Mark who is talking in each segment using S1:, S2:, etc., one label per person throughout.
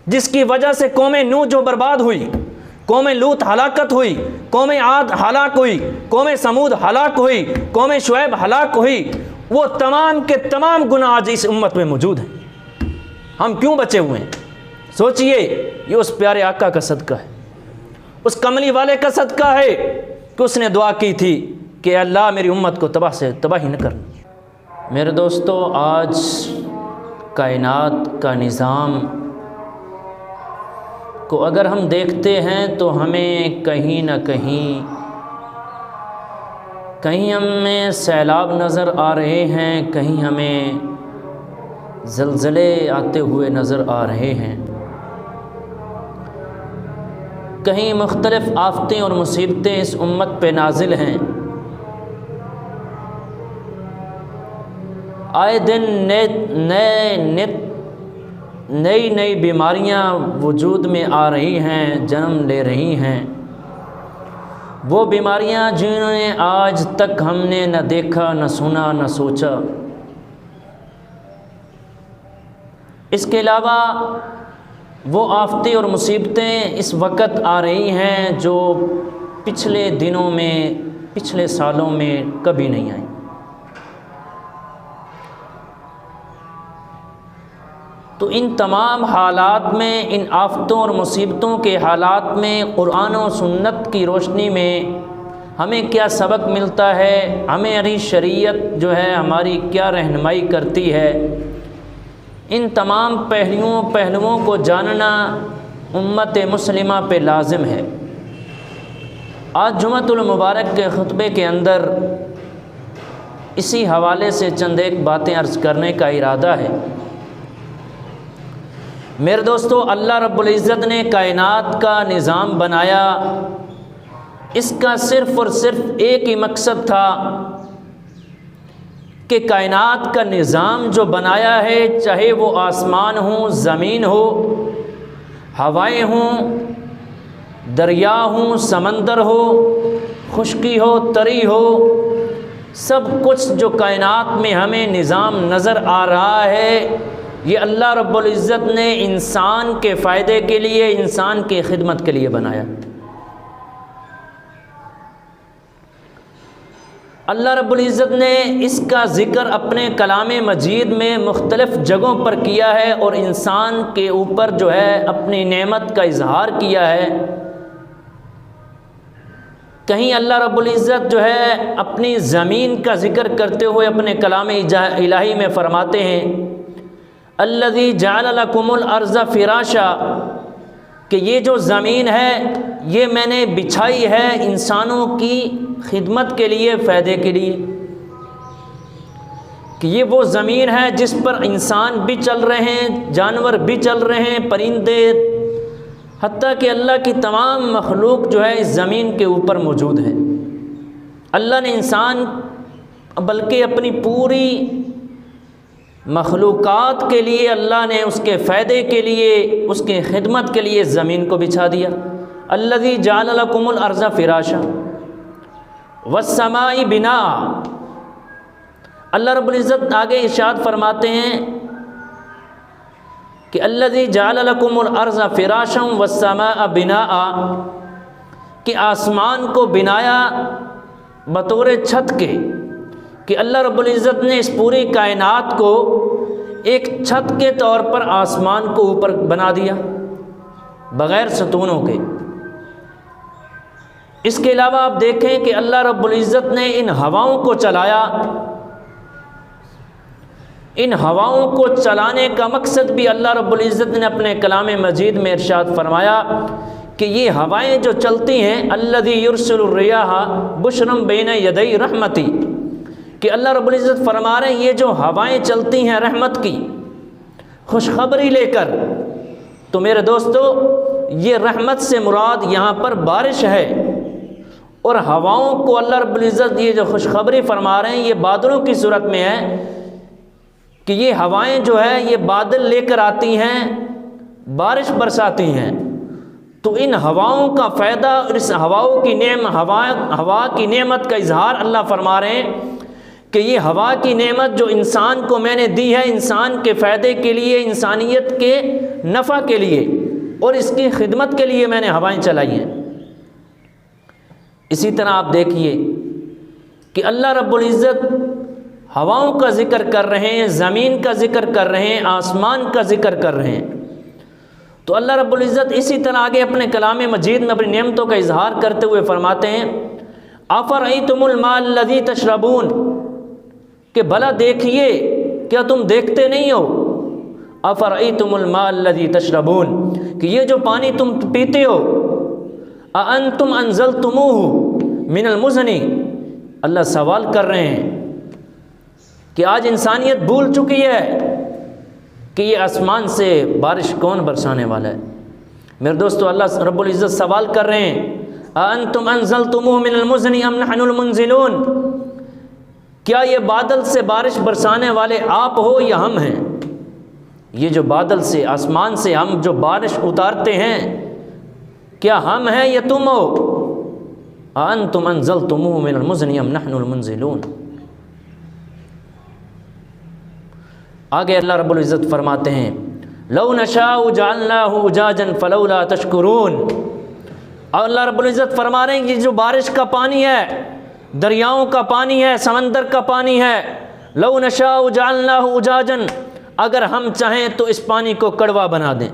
S1: جس کی وجہ سے قوم نوح جو برباد ہوئی، قوم لوط ہلاکت ہوئی، قوم عاد ہلاک ہوئی، قوم سمود ہلاک ہوئی، قوم شعیب ہلاک ہوئی، وہ تمام کے تمام گناہ آج اس امت میں موجود ہیں۔ ہم کیوں بچے ہوئے ہیں؟ سوچئے، یہ اس پیارے آقا کا صدقہ ہے، اس کملی والے کا صدقہ ہے کہ اس نے دعا کی تھی کہ اللہ میری امت کو تباہی نہ کرنا۔ میرے دوستو، آج کائنات کا نظام کو اگر ہم دیکھتے ہیں تو ہمیں کہیں نہ کہیں ہمیں سیلاب نظر آ رہے ہیں، کہیں ہمیں زلزلے آتے ہوئے نظر آ رہے ہیں، کہیں مختلف آفتیں اور مصیبتیں اس امت پہ نازل ہیں۔ آئے دن نئی بیماریاں وجود میں آ رہی ہیں، جنم لے رہی ہیں، وہ بیماریاں جنہیں آج تک ہم نے نہ دیکھا، نہ سنا، نہ سوچا۔ اس کے علاوہ وہ آفتیں اور مصیبتیں اس وقت آ رہی ہیں جو پچھلے دنوں میں، پچھلے سالوں میں کبھی نہیں آئیں۔ تو ان تمام حالات میں، ان آفتوں اور مصیبتوں کے حالات میں قرآن و سنت کی روشنی میں ہمیں کیا سبق ملتا ہے، ہماری شریعت جو ہے ہماری کیا رہنمائی کرتی ہے، ان تمام پہلوؤں کو جاننا امت مسلمہ پہ لازم ہے۔ آج جمعۃ المبارک کے خطبے کے اندر اسی حوالے سے چند ایک باتیں عرض کرنے کا ارادہ ہے۔ میرے دوستو، اللہ رب العزت نے کائنات کا نظام بنایا، اس کا صرف اور صرف ایک ہی مقصد تھا کہ کائنات کا نظام جو بنایا ہے، چاہے وہ آسمان ہو، زمین ہو، ہوائیں ہوں، دریا ہوں، سمندر ہو، خشکی ہو، تری ہو، سب کچھ جو کائنات میں ہمیں نظام نظر آ رہا ہے، یہ اللہ رب العزت نے انسان کے فائدے کے لیے، انسان کی خدمت کے لیے بنایا۔ اللہ رب العزت نے اس کا ذکر اپنے کلام مجید میں مختلف جگہوں پر کیا ہے اور انسان کے اوپر جو ہے اپنی نعمت کا اظہار کیا ہے۔ کہیں اللہ رب العزت جو ہے اپنی زمین کا ذکر کرتے ہوئے اپنے کلام الہی میں فرماتے ہیں، الذی جعل لکم الارض فراشا، کہ یہ جو زمین ہے یہ میں نے بچھائی ہے انسانوں کی خدمت کے لیے، فائدے کے لیے، کہ یہ وہ زمین ہے جس پر انسان بھی چل رہے ہیں، جانور بھی چل رہے ہیں، پرندے، حتیٰ کہ اللہ کی تمام مخلوق جو ہے اس زمین کے اوپر موجود ہے۔ اللہ نے انسان بلکہ اپنی پوری مخلوقات کے لیے، اللہ نے اس کے فائدے کے لیے، اس کی خدمت کے لیے زمین کو بچھا دیا۔ الذی جعل لکم الارض فراشا والسماء بناء۔ اللہ رب العزت آگے ارشاد فرماتے ہیں کہ الذی جعل لکم الارض فراشا والسماء بناء، کہ آسمان کو بنایا بطور چھت کے، کہ اللہ رب العزت نے اس پوری کائنات کو ایک چھت کے طور پر آسمان کو اوپر بنا دیا بغیر ستونوں کے۔ اس کے علاوہ آپ دیکھیں کہ اللہ رب العزت نے ان ہواؤں کو چلایا۔ ان ہواؤں کو چلانے کا مقصد بھی اللہ رب العزت نے اپنے کلام مجید میں ارشاد فرمایا کہ یہ ہوائیں جو چلتی ہیں، الذی یرسل الریاح بشرا بین یدی رحمتی، کہ اللہ رب العزت فرما رہے ہیں یہ جو ہوائیں چلتی ہیں رحمت کی خوشخبری لے کر، تو میرے دوستو یہ رحمت سے مراد یہاں پر بارش ہے، اور ہواؤں کو اللہ رب العزت یہ جو خوشخبری فرما رہے ہیں یہ بادلوں کی صورت میں ہے، کہ یہ ہوائیں جو ہے یہ بادل لے کر آتی ہیں، بارش برساتی ہیں۔ تو ان ہواؤں کا فائدہ اور اس ہوا کی نعمت کا اظہار اللہ فرما رہے ہیں کہ یہ ہوا کی نعمت جو انسان کو میں نے دی ہے انسان کے فائدے کے لیے، انسانیت کے نفع کے لیے۔ اور اس کی خدمت کے لیے میں نے ہوائیں چلائی ہیں۔ اسی طرح آپ دیکھیے کہ اللہ رب العزت ہواؤں کا ذکر کر رہے ہیں، زمین کا ذکر کر رہے ہیں، آسمان کا ذکر کر رہے ہیں، تو اللہ رب العزت اسی طرح آگے اپنے کلام مجید میں اپنی نعمتوں کا اظہار کرتے ہوئے فرماتے ہیں افرأیتم الماء الذی تشربون، کہ بھلا دیکھیے کیا تم دیکھتے نہیں ہو، افرأیتم الماء الذی تشربون، کہ یہ جو پانی تم پیتے ہو، اانتم انزلتموہ من المزن، اللہ سوال کر رہے ہیں کہ آج انسانیت بھول چکی ہے کہ یہ آسمان سے بارش کون برسانے والا ہے۔ میرے دوستو، اللہ رب العزت سوال کر رہے ہیں اانتم انزلتموہ من المزن ام نحن المنزلون، کیا یہ بادل سے بارش برسانے والے آپ ہو یا ہم ہیں؟ یہ جو بادل سے، آسمان سے ہم جو بارش اتارتے ہیں، کیا ہم ہیں یا تم ہو؟ انتم انزلتموہ من المزن ام نحن المنزلون۔ آگے اللہ رب العزت فرماتے ہیں لو نشاء جعلناہ اجاجا فلولا تشکرون، اور اللہ رب العزت فرما رہے ہیں کہ جو بارش کا پانی ہے، دریاؤں کا پانی ہے، سمندر کا پانی ہے، لو نشاء جعلناہ اجاجا، اگر ہم چاہیں تو اس پانی کو کڑوا بنا دیں۔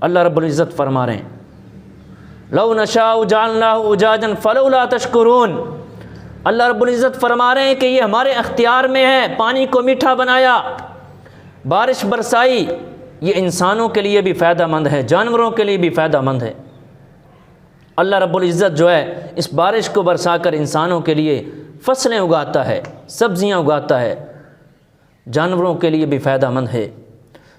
S1: اللہ رب العزت فرما رہے ہیں لو نشاء جعلناہ اجاجا فلولا تشکرون، اللہ رب العزت فرما رہے ہیں کہ یہ ہمارے اختیار میں ہے، پانی کو میٹھا بنایا، بارش برسائی، یہ انسانوں کے لیے بھی فائدہ مند ہے، جانوروں کے لیے بھی فائدہ مند ہے۔ اللہ رب العزت جو ہے اس بارش کو برسا کر انسانوں کے لیے فصلیں اگاتا ہے، سبزیاں اگاتا ہے، جانوروں کے لیے بھی فائدہ مند ہے۔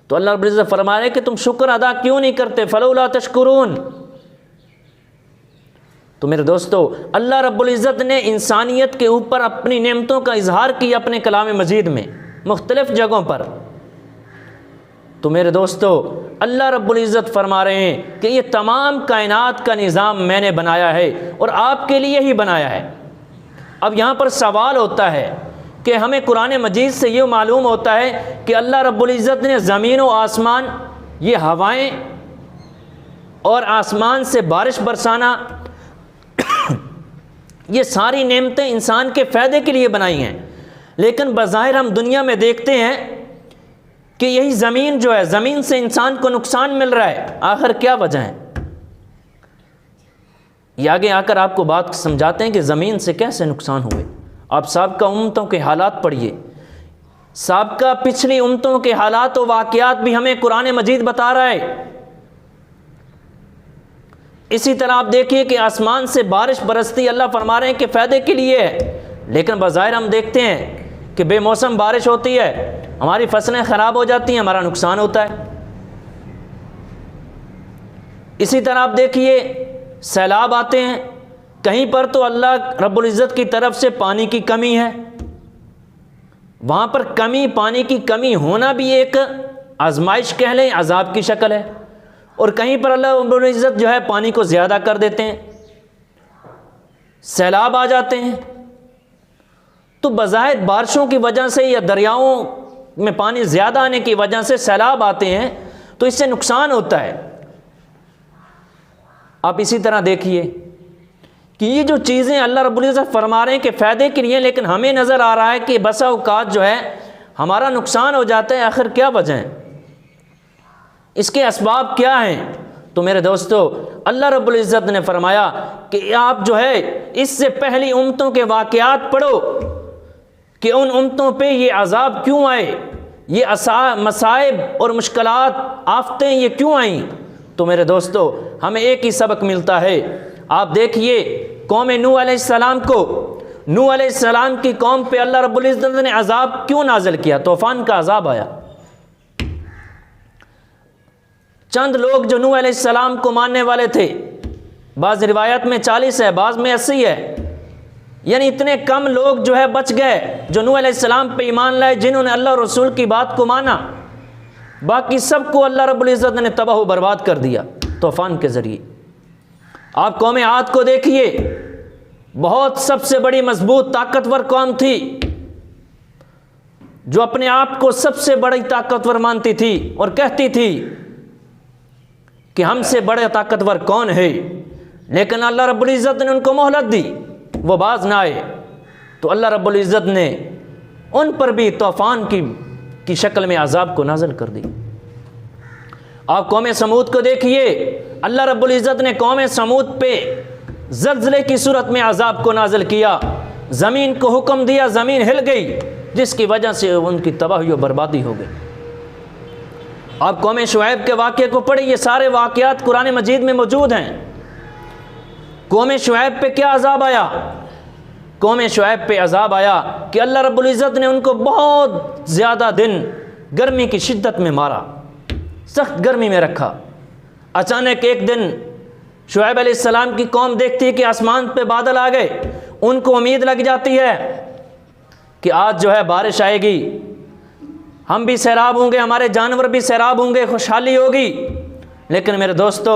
S1: تو اللہ رب العزت فرما رہے ہیں کہ تم شکر ادا کیوں نہیں کرتے، فلولا تشکرون۔ تو میرے دوستو، اللہ رب العزت نے انسانیت کے اوپر اپنی نعمتوں کا اظہار کیا اپنے کلام مجید میں مختلف جگہوں پر۔ تو میرے دوستو، اللہ رب العزت فرما رہے ہیں کہ یہ تمام کائنات کا نظام میں نے بنایا ہے اور آپ کے لیے ہی بنایا ہے۔ اب یہاں پر سوال ہوتا ہے کہ ہمیں قرآن مجید سے یہ معلوم ہوتا ہے کہ اللہ رب العزت نے زمین و آسمان، یہ ہوائیں اور آسمان سے بارش برسانا، یہ ساری نعمتیں انسان کے فائدے کے لیے بنائی ہیں، لیکن بظاہر ہم دنیا میں دیکھتے ہیں کہ یہی زمین جو ہے، زمین سے انسان کو نقصان مل رہا ہے۔ آخر کیا وجہ ہے؟ یہ آگے آ کر آپ کو بات سمجھاتے ہیں کہ زمین سے کیسے نقصان ہوئے۔ آپ سابقہ امتوں کے حالات پڑھیے، سابقہ پچھلی امتوں کے حالات و واقعات بھی ہمیں قرآن مجید بتا رہا ہے۔ اسی طرح آپ دیکھیے کہ آسمان سے بارش برستی، اللہ فرما رہے ہیں کہ فائدے کے لیے ہے، لیکن بظاہر ہم دیکھتے ہیں کہ بے موسم بارش ہوتی ہے، ہماری فصلیں خراب ہو جاتی ہیں، ہمارا نقصان ہوتا ہے۔ اسی طرح آپ دیکھیے سیلاب آتے ہیں، کہیں پر تو اللہ رب العزت کی طرف سے پانی کی کمی ہے، وہاں پر کمی، پانی کی کمی ہونا بھی ایک آزمائش کہہ لیں، عذاب کی شکل ہے، اور کہیں پر اللہ رب العزت جو ہے پانی کو زیادہ کر دیتے ہیں، سیلاب آ جاتے ہیں۔ تو بظاہر بارشوں کی وجہ سے یا دریاؤں میں پانی زیادہ آنے کی وجہ سے سیلاب آتے ہیں، تو اس سے نقصان ہوتا ہے۔ آپ اسی طرح دیکھیے کہ یہ جو چیزیں اللہ رب العزت فرما رہے ہیں کہ فائدے کے لیے، لیکن ہمیں نظر آ رہا ہے کہ بسا اوقات جو ہے ہمارا نقصان ہو جاتا ہے۔ آخر کیا وجہ ہے؟ اس کے اسباب کیا ہیں؟ تو میرے دوستو، اللہ رب العزت نے فرمایا کہ آپ جو ہے اس سے پہلی امتوں کے واقعات پڑھو کہ ان امتوں پہ یہ عذاب کیوں آئے، یہ مصائب اور مشکلات، آفتیں یہ کیوں آئیں۔ تو میرے دوستو، ہمیں ایک ہی سبق ملتا ہے۔ آپ دیکھیے قوم نوح علیہ السلام کو، نوح علیہ السلام کی قوم پہ اللہ رب العزت نے عذاب کیوں نازل کیا؟ طوفان کا عذاب آیا۔ چند لوگ جو نوح علیہ السلام کو ماننے والے تھے، بعض روایت میں 40 ہے، بعض میں 80 ہے، یعنی اتنے کم لوگ جو ہے بچ گئے جو نوح علیہ السلام پہ ایمان لائے، جنہوں نے اللہ رسول کی بات کو مانا۔ باقی سب کو اللہ رب العزت نے تباہ و برباد کر دیا طوفان کے ذریعے۔ آپ قوم عاد کو دیکھیے، بہت سب سے بڑی مضبوط طاقتور قوم تھی، جو اپنے آپ کو سب سے بڑی طاقتور مانتی تھی اور کہتی تھی کہ ہم سے بڑے طاقتور کون ہے، لیکن اللہ رب العزت نے ان کو مہلت دی، وہ باز نہ آئے، تو اللہ رب العزت نے ان پر بھی طوفان کی شکل میں عذاب کو نازل کر دی۔ آپ قوم سمود کو دیکھیے، اللہ رب العزت نے قوم سمود پہ زلزلے کی صورت میں عذاب کو نازل کیا، زمین کو حکم دیا، زمین ہل گئی، جس کی وجہ سے ان کی تباہی و بربادی ہو گئی۔ آپ قوم شعیب کے واقعے کو پڑھیں، یہ سارے واقعات قرآن مجید میں موجود ہیں۔ قوم شعیب پہ کیا عذاب آیا؟ قوم شعیب پہ عذاب آیا کہ اللہ رب العزت نے ان کو بہت زیادہ دن گرمی کی شدت میں مارا، سخت گرمی میں رکھا۔ اچانک ایک دن شعیب علیہ السلام کی قوم دیکھتی ہے کہ آسمان پہ بادل آ گئے، ان کو امید لگ جاتی ہے کہ آج جو ہے بارش آئے گی، ہم بھی سیراب ہوں گے، ہمارے جانور بھی سیراب ہوں گے، خوشحالی ہوگی۔ لیکن میرے دوستو،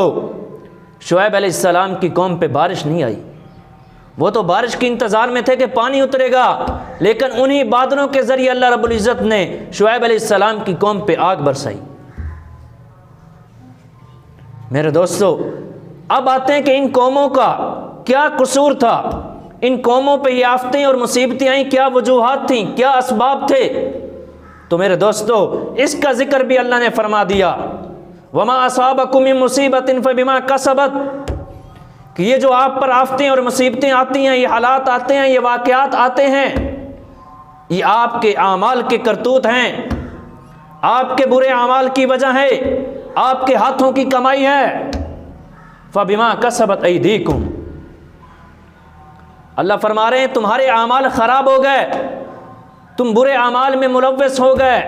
S1: شعیب علیہ السلام کی قوم پہ بارش نہیں آئی۔ وہ تو بارش کے انتظار میں تھے کہ پانی اترے گا، لیکن انہی بادلوں کے ذریعے اللہ رب العزت نے شعیب علیہ السلام کی قوم پہ آگ برسائی۔ میرے دوستو، اب آتے ہیں کہ ان قوموں کا کیا قصور تھا، ان قوموں پہ یہ آفتیں اور مصیبتیں آئیں، کیا وجوہات تھیں، کیا اسباب تھے؟ تو میرے دوستو، اس کا ذکر بھی اللہ نے فرما دیا، وَمَا أَصَابَكُم مِّن مُّصِيبَةٍ فَبِمَا كَسَبَتْ، کہ یہ جو آپ پر آفتیں اور مصیبتیں آتی ہیں، یہ حالات آتے ہیں، یہ واقعات آتے ہیں، یہ آپ کے اعمال کے کرتوت ہیں، آپ کے برے اعمال کی وجہ ہے، آپ کے ہاتھوں کی کمائی ہے۔ فَبِمَا كَسَبَتْ أَيْدِيكُمْ، اللہ فرما رہے ہیں تمہارے اعمال خراب ہو گئے، تم برے اعمال میں ملوث ہو گئے،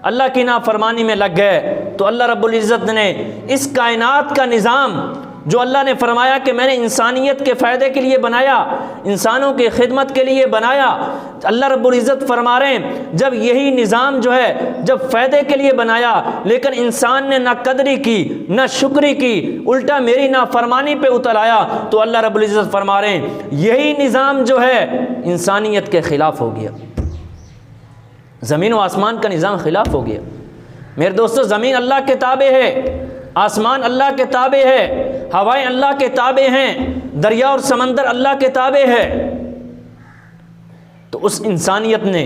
S1: اللہ کی نافرمانی میں لگ گئے۔ تو اللہ رب العزت نے اس کائنات کا نظام جو اللہ نے فرمایا کہ میں نے انسانیت کے فائدے کے لیے بنایا، انسانوں کی خدمت کے لیے بنایا، اللہ رب العزت فرما رہے ہیں جب یہی نظام جو ہے جب فائدے کے لیے بنایا، لیکن انسان نے نہ قدری کی نہ شکری کی، الٹا میری نافرمانی پہ اتر آیا، تو اللہ رب العزت فرما رہے ہیں یہی نظام جو ہے انسانیت کے خلاف ہو گیا، زمین و آسمان کا نظام خلاف ہو گیا۔ میرے دوستو، زمین اللہ کے تابع ہے، آسمان اللہ کے تابع ہے، ہوائیں اللہ کے تابع ہیں، دریا اور سمندر اللہ کے تابع ہے۔ تو اس انسانیت نے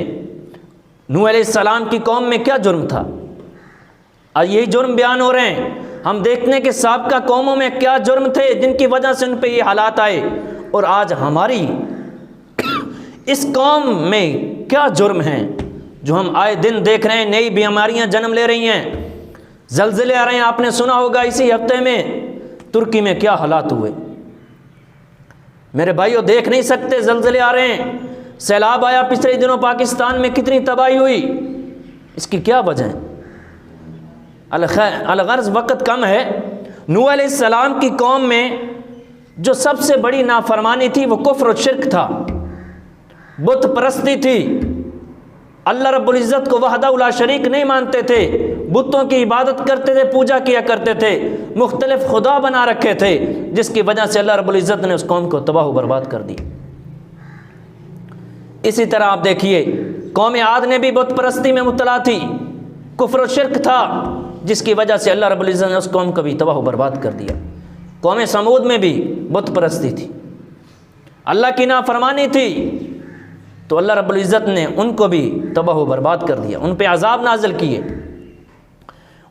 S1: نوح علیہ السلام کی قوم میں کیا جرم تھا؟ آج یہی جرم بیان ہو رہے ہیں۔ ہم دیکھتے ہیں کہ سابقہ قوموں میں کیا جرم تھے جن کی وجہ سے ان پہ یہ حالات آئے، اور آج ہماری اس قوم میں کیا جرم ہیں جو ہم آئے دن دیکھ رہے ہیں۔ نئی بیماریاں جنم لے رہی ہیں، زلزلے آ رہے ہیں، آپ نے سنا ہوگا اسی ہفتے میں ترکی میں کیا حالات ہوئے۔ میرے بھائیو، دیکھ نہیں سکتے، زلزلے آ رہے ہیں، سیلاب آیا پچھلے دنوں، پاکستان میں کتنی تباہی ہوئی، اس کی کیا وجہ ہے؟ الغرض وقت کم ہے۔ نوح علیہ السلام کی قوم میں جو سب سے بڑی نافرمانی تھی وہ کفر و شرک تھا، بت پرستی تھی۔ اللہ رب العزت کو وحدہ لا شریک نہیں مانتے تھے، بتوں کی عبادت کرتے تھے، پوجا کیا کرتے تھے، مختلف خدا بنا رکھے تھے، جس کی وجہ سے اللہ رب العزت نے اس قوم کو تباہ و برباد کر دی۔ اسی طرح آپ دیکھیے قوم عاد نے بھی بت پرستی میں مبتلا تھی، کفر و شرک تھا، جس کی وجہ سے اللہ رب العزت نے اس قوم کو بھی تباہ و برباد کر دیا۔ قوم سمود میں بھی بت پرستی تھی، اللہ کی نافرمانی تھی، تو اللہ رب العزت نے ان کو بھی تباہ و برباد کر دیا، ان پہ عذاب نازل کیے۔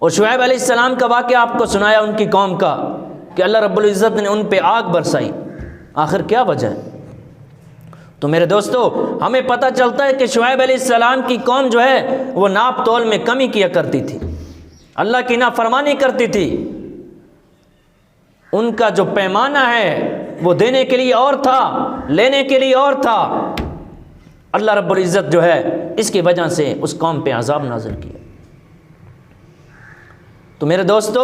S1: اور شعیب علیہ السلام کا واقعہ آپ کو سنایا ان کی قوم کا کہ اللہ رب العزت نے ان پہ آگ برسائی۔ آخر کیا وجہ ہے؟ تو میرے دوستو، ہمیں پتہ چلتا ہے کہ شعیب علیہ السلام کی قوم جو ہے وہ ناپ تول میں کمی کیا کرتی تھی، اللہ کی نافرمانی کرتی تھی۔ ان کا جو پیمانہ ہے وہ دینے کے لیے اور تھا، لینے کے لیے اور تھا۔ اللہ رب العزت جو ہے اس کی وجہ سے اس قوم پہ عذاب نازل کیا۔ تو میرے دوستو،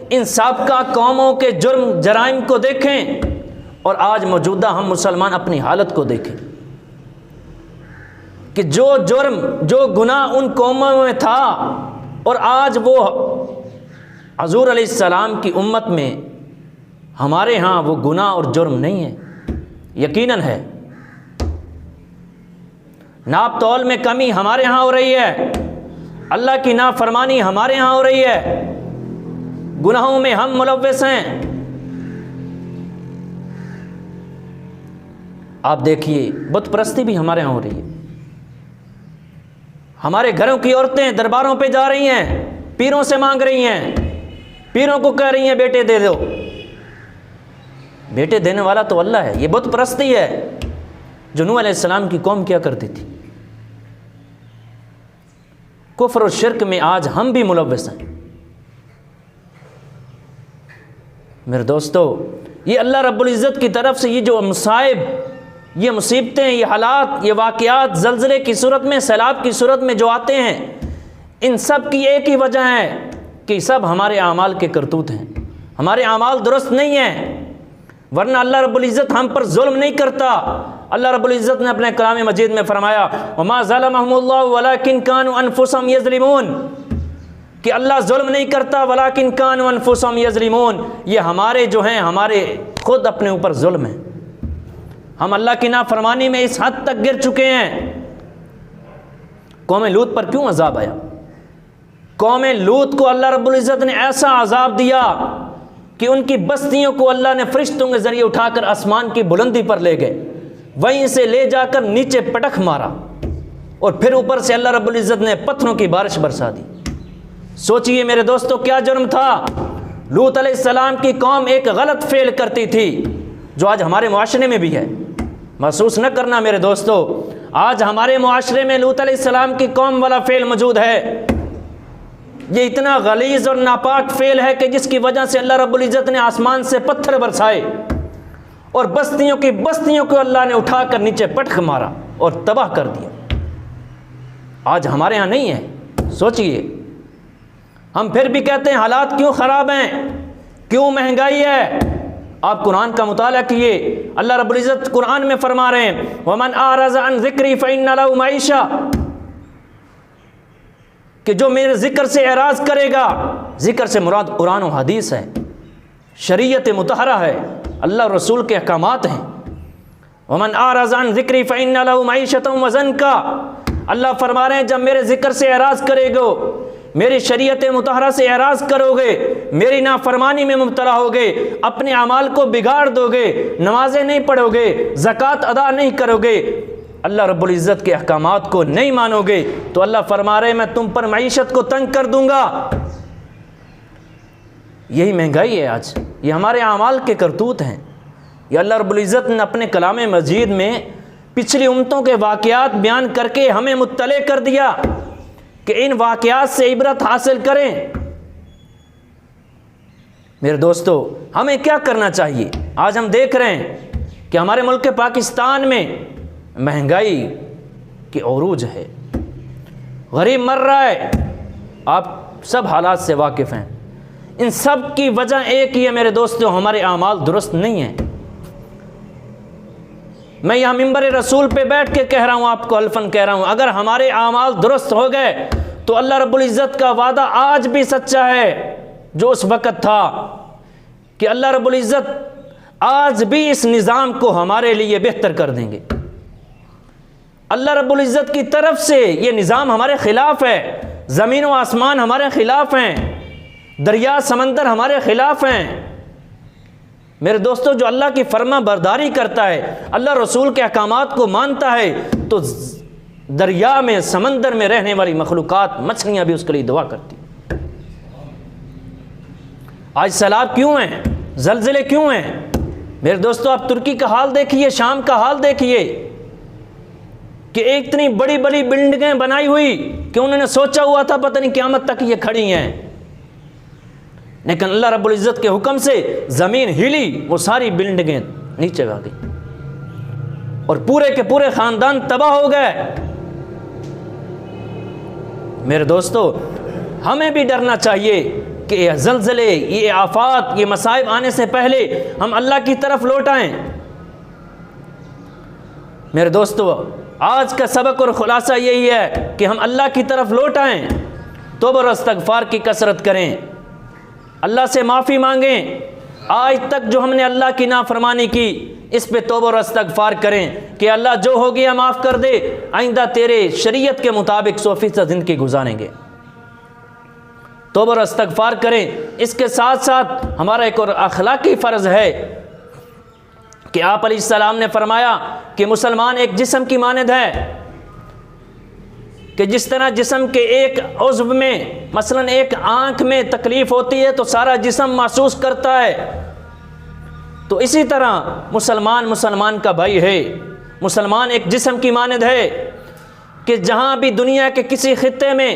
S1: ان سابقہ قوموں کے جرم جرائم کو دیکھیں، اور آج موجودہ ہم مسلمان اپنی حالت کو دیکھیں کہ جو جرم جو گناہ ان قوموں میں تھا، اور آج وہ حضور علیہ السلام کی امت میں ہمارے ہاں وہ گناہ اور جرم نہیں ہے، یقیناً ہے۔ ناپ تول میں کمی ہمارے ہاں ہو رہی ہے، اللہ کی نافرمانی ہمارے ہاں ہو رہی ہے، گناہوں میں ہم ملوث ہیں۔ آپ دیکھیے بت پرستی بھی ہمارے یہاں ہو رہی ہے۔ ہمارے گھروں کی عورتیں درباروں پہ جا رہی ہیں، پیروں سے مانگ رہی ہیں، پیروں کو کہہ رہی ہیں بیٹے دے دو۔ بیٹے دینے والا تو اللہ ہے، یہ بت پرستی ہے جو نوح علیہ السلام کی قوم کیا کرتی تھی۔ کفر و شرک میں آج ہم بھی ملوث ہیں۔ میرے دوستو، یہ اللہ رب العزت کی طرف سے یہ جو مصائب، یہ مصیبتیں، یہ حالات، یہ واقعات زلزلے کی صورت میں، سیلاب کی صورت میں جو آتے ہیں، ان سب کی ایک ہی وجہ ہے کہ سب ہمارے اعمال کے کرتوت ہیں۔ ہمارے اعمال درست نہیں ہیں، ورنہ اللہ رب العزت ہم پر ظلم نہیں کرتا۔ اللہ رب العزت نے اپنے کلام مجید میں فرمایا وَمَا ظَلَمَهُمُ اللَّهُ وَلَكِنْ كَانُوا أَنفُسَهُمْ يَظْلِمُونَ، کہ اللہ ظلم نہیں کرتا، وَلَكِنْ كَانُوا أَنفُسَهُمْ يَظْلِمُونَ، یہ ہمارے جو ہیں، ہمارے خود اپنے اوپر ظلم ہے۔ ہم اللہ کی نافرمانی میں اس حد تک گر چکے ہیں۔ قوم لوط پر کیوں عذاب آیا؟ قوم لوط کو اللہ رب العزت نے ایسا عذاب دیا کہ ان کی بستیوں کو اللہ نے فرشتوں کے ذریعے اٹھا کر آسمان کی بلندی پر لے گئے، وہیں سے لے جا کر نیچے پٹخ مارا، اور پھر اوپر سے اللہ رب العزت نے پتھروں کی بارش برسا دی۔ سوچئے میرے دوستو کیا جرم تھا۔ لوط علیہ السلام کی قوم ایک غلط فعل کرتی تھی جو آج ہمارے معاشرے میں بھی ہے۔ محسوس نہ کرنا میرے دوستو، آج ہمارے معاشرے میں لوط علیہ السلام کی قوم والا فعل موجود ہے۔ یہ اتنا غلیظ اور ناپاک فعل ہے کہ جس کی وجہ سے اللہ رب العزت نے آسمان سے پتھر برسائے اور بستیوں کو اللہ نے اٹھا کر نیچے پٹخ مارا اور تباہ کر دیا۔ آج ہمارے ہاں نہیں ہے۔ سوچئے، ہم پھر بھی کہتے ہیں حالات کیوں خراب ہیں، کیوں مہنگائی ہے۔ آپ قرآن کا مطالعہ کیے، اللہ رب العزت قرآن میں فرما رہے ہیں وَمَنْ أَعْرَضَ عَنْ ذِكْرِي فَإِنَّ لَهُ مَعِيشَةً، کہ جو میرے ذکر سے اعراض کرے گا، ذکر سے مراد قرآن و حدیث ہے، شریعت مطہرہ ہے، اللہ رسول کے احکامات ہیں۔ وَمَنْ أَعْرَضَ عَنْ ذِكْرِي فَإِنَّ لَهُ مَعِيشَةً وَضَنْكَ، اللہ فرما رہے ہیں جب میرے ذکر سے اعراض کرے گو، میری شریعت مطہرہ سے اعراض کرو گے، میری نافرمانی میں مبتلا ہوگے، اپنے اعمال کو بگاڑ دو گے، نمازیں نہیں پڑھو گے، زکوٰۃ ادا نہیں کرو گے، اللہ رب العزت کے احکامات کو نہیں مانو گے، تو اللہ فرما رہے میں تم پر معیشت کو تنگ کر دوں گا۔ یہی مہنگائی ہے آج، یہ ہمارے اعمال کے کرتوت ہیں۔ یہ اللہ رب العزت نے اپنے کلام مجید میں پچھلی امتوں کے واقعات بیان کر کے ہمیں مطلع کر دیا کہ ان واقعات سے عبرت حاصل کریں۔ میرے دوستو، ہمیں کیا کرنا چاہیے؟ آج ہم دیکھ رہے ہیں کہ ہمارے ملک پاکستان میں مہنگائی کی عروج ہے، غریب مر رہا ہے، آپ سب حالات سے واقف ہیں۔ ان سب کی وجہ ایک ہی ہے میرے دوستو، ہمارے اعمال درست نہیں ہیں۔ میں یہاں منبر رسول پہ بیٹھ کے کہہ رہا ہوں، آپ کو الفن کہہ رہا ہوں، اگر ہمارے اعمال درست ہو گئے تو اللہ رب العزت کا وعدہ آج بھی سچا ہے جو اس وقت تھا، کہ اللہ رب العزت آج بھی اس نظام کو ہمارے لیے بہتر کر دیں گے۔ اللہ رب العزت کی طرف سے یہ نظام ہمارے خلاف ہے، زمین و آسمان ہمارے خلاف ہیں، دریا سمندر ہمارے خلاف ہیں۔ میرے دوستو، جو اللہ کی فرما برداری کرتا ہے، اللہ رسول کے احکامات کو مانتا ہے، تو دریا میں، سمندر میں رہنے والی مخلوقات، مچھلیاں بھی اس کے لیے دعا کرتی۔ آج سیلاب کیوں ہیں؟ زلزلے کیوں ہیں؟ میرے دوستو، آپ ترکی کا حال دیکھیے، شام کا حال دیکھیے، کہ ایک اتنی بڑی بڑی بلڈنگیں بنائی ہوئی کہ انہوں نے سوچا ہوا تھا پتہ نہیں قیامت تک یہ کھڑی ہیں، لیکن اللہ رب العزت کے حکم سے زمین ہلی، وہ ساری بلڈنگیں نیچے آ گئی اور پورے کے پورے خاندان تباہ ہو گئے۔ میرے دوستو، ہمیں بھی ڈرنا چاہیے کہ یہ زلزلے، یہ آفات، یہ مصائب آنے سے پہلے ہم اللہ کی طرف لوٹ آئیں۔ میرے دوستو، آج کا سبق اور خلاصہ یہی ہے کہ ہم اللہ کی طرف لوٹ آئیں، توبہ اور استغفار کی کثرت کریں، اللہ سے معافی مانگیں۔ آج تک جو ہم نے اللہ کی نافرمانی کی، اس پہ توبہ اور استغفار کریں کہ اللہ جو ہو گیا معاف کر دے، آئندہ تیرے شریعت کے مطابق 100% زندگی گزاریں گے۔ توبہ اور استغفار کریں۔ اس کے ساتھ ساتھ ہمارا ایک اور اخلاقی فرض ہے کہ آپ علیہ السلام نے فرمایا کہ مسلمان ایک جسم کی مانند ہے، کہ جس طرح جسم کے ایک عضو میں مثلا ایک آنکھ میں تکلیف ہوتی ہے تو سارا جسم محسوس کرتا ہے، تو اسی طرح مسلمان کا بھائی ہے، مسلمان ایک جسم کی مانند ہے کہ جہاں بھی دنیا کے کسی خطے میں،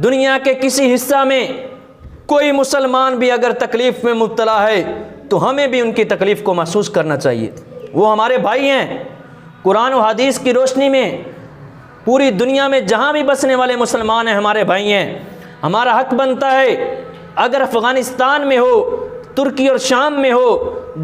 S1: دنیا کے کسی حصہ میں کوئی مسلمان بھی اگر تکلیف میں مبتلا ہے تو ہمیں بھی ان کی تکلیف کو محسوس کرنا چاہیے۔ وہ ہمارے بھائی ہیں۔ قرآن و حدیث کی روشنی میں پوری دنیا میں جہاں بھی بسنے والے مسلمان ہیں ہمارے بھائی ہیں۔ ہمارا حق بنتا ہے اگر افغانستان میں ہو، ترکی اور شام میں ہو،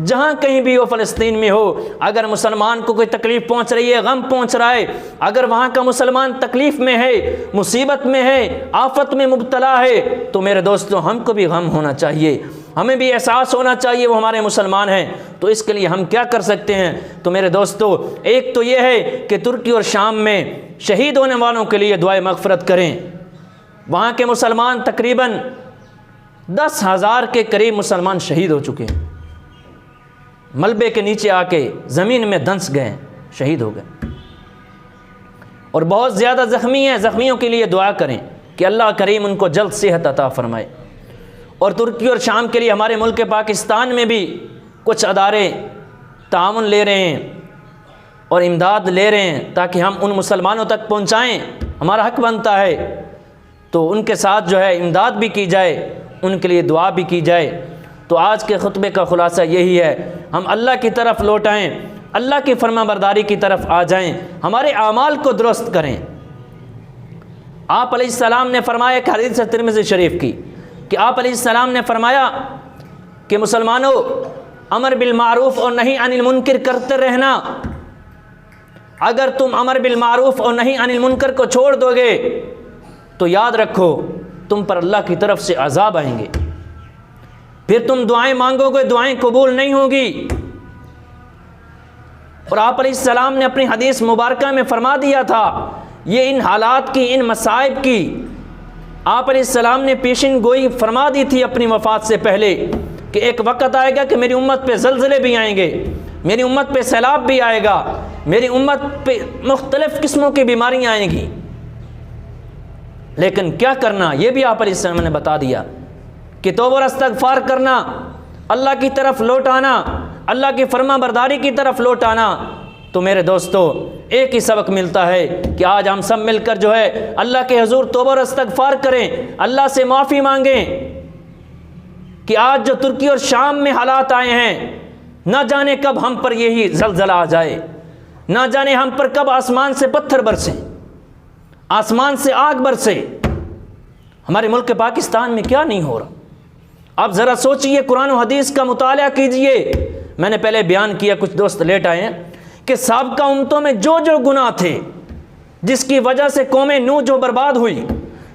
S1: جہاں کہیں بھی ہو، فلسطین میں ہو، اگر مسلمان کو کوئی تکلیف پہنچ رہی ہے، غم پہنچ رہا ہے، اگر وہاں کا مسلمان تکلیف میں ہے، مصیبت میں ہے، آفت میں مبتلا ہے، تو میرے دوستو ہم کو بھی غم ہونا چاہیے، ہمیں بھی احساس ہونا چاہیے وہ ہمارے مسلمان ہیں۔ تو اس کے لیے ہم کیا کر سکتے ہیں؟ تو میرے دوستو ایک تو یہ ہے کہ ترکی اور شام میں شہید ہونے والوں کے لیے دعائے مغفرت کریں۔ وہاں کے مسلمان تقریباً 10,000 کے قریب مسلمان شہید ہو چکے ہیں، ملبے کے نیچے آ کے زمین میں دھنس گئے، شہید ہو گئے، اور بہت زیادہ زخمی ہیں۔ زخمیوں کے لیے دعا کریں کہ اللہ کریم ان کو جلد صحت عطا فرمائے۔ اور ترکی اور شام کے لیے ہمارے ملک پاکستان میں بھی کچھ ادارے تعاون لے رہے ہیں اور امداد لے رہے ہیں تاکہ ہم ان مسلمانوں تک پہنچائیں، ہمارا حق بنتا ہے۔ تو ان کے ساتھ جو ہے امداد بھی کی جائے، ان کے لیے دعا بھی کی جائے۔ تو آج کے خطبے کا خلاصہ یہی ہے، ہم اللہ کی طرف لوٹ آئیں، اللہ کی فرما برداری کی طرف آ جائیں، ہمارے اعمال کو درست کریں۔ آپ علیہ السلام نے فرمایا، ایک حدیث ہے ترمذی شریف کی، کہ آپ علیہ السلام نے فرمایا کہ مسلمانوں امر بالمعروف اور نہی عن المنکر کرتے رہنا۔ اگر تم امر بالمعروف اور نہی عن المنکر کو چھوڑ دو گے تو یاد رکھو تم پر اللہ کی طرف سے عذاب آئیں گے، پھر تم دعائیں مانگو گے، دعائیں قبول نہیں ہوں گی۔ اور آپ علیہ السلام نے اپنی حدیث مبارکہ میں فرما دیا تھا، یہ ان حالات کی، ان مصائب کی آپ علیہ السلام نے پیشن گوئی فرما دی تھی اپنی وفات سے پہلے، کہ ایک وقت آئے گا کہ میری امت پہ زلزلے بھی آئیں گے، میری امت پہ سیلاب بھی آئے گا، میری امت پہ مختلف قسموں کی بیماریاں آئیں گی، لیکن کیا کرنا یہ بھی آپ علیہ السلام نے بتا دیا کہ توبہ اور استغفار کرنا، اللہ کی طرف لوٹ آنا، اللہ کی فرما برداری کی طرف لوٹ آنا۔ تو میرے دوستو ایک ہی سبق ملتا ہے کہ آج ہم سب مل کر جو ہے اللہ کے حضور توبہ اور استغفار کریں، اللہ سے معافی مانگیں کہ آج جو ترکی اور شام میں حالات آئے ہیں، نہ جانے کب ہم پر یہی زلزلہ آ جائے، نہ جانے ہم پر کب آسمان سے پتھر برسیں، آسمان سے آگ برسے۔ ہمارے ملک پاکستان میں کیا نہیں ہو رہا؟ آپ ذرا سوچئے، قرآن و حدیث کا مطالعہ کیجئے۔ میں نے پہلے بیان کیا، کچھ دوست لیٹ آئے ہیں، کہ سابقہ امتوں میں جو جو گناہ تھے جس کی وجہ سے قوم نوح جو برباد ہوئی،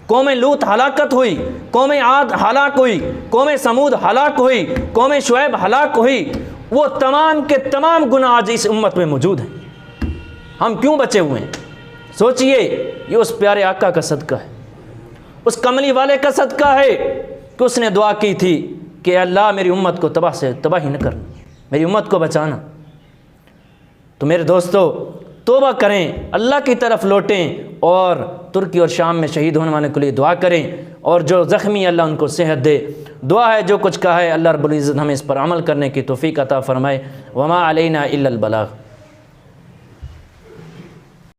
S1: قوم لوط ہلاکت ہوئی، قوم عاد ہلاک ہوئی، قوم سمود ہلاک ہوئی، قوم شعیب ہلاک ہوئی، وہ تمام کے تمام گناہ آج اس امت میں موجود ہیں۔ ہم کیوں بچے ہوئے ہیں؟ سوچئے، یہ اس پیارے آقا کا صدقہ ہے، اس کملی والے کا صدقہ ہے کہ اس نے دعا کی تھی کہ اللہ میری امت کو تباہی نہ کرنا، میری امت کو بچانا۔ تو میرے دوستو توبہ کریں، اللہ کی طرف لوٹیں، اور ترکی اور شام میں شہید ہونے والے کے لیے دعا کریں، اور جو زخمی اللہ ان کو صحت دے۔ دعا ہے جو کچھ کہا ہے اللہ رب العزت ہمیں اس پر عمل کرنے کی توفیق عطا فرمائے۔ وما علینا الا البلاغ۔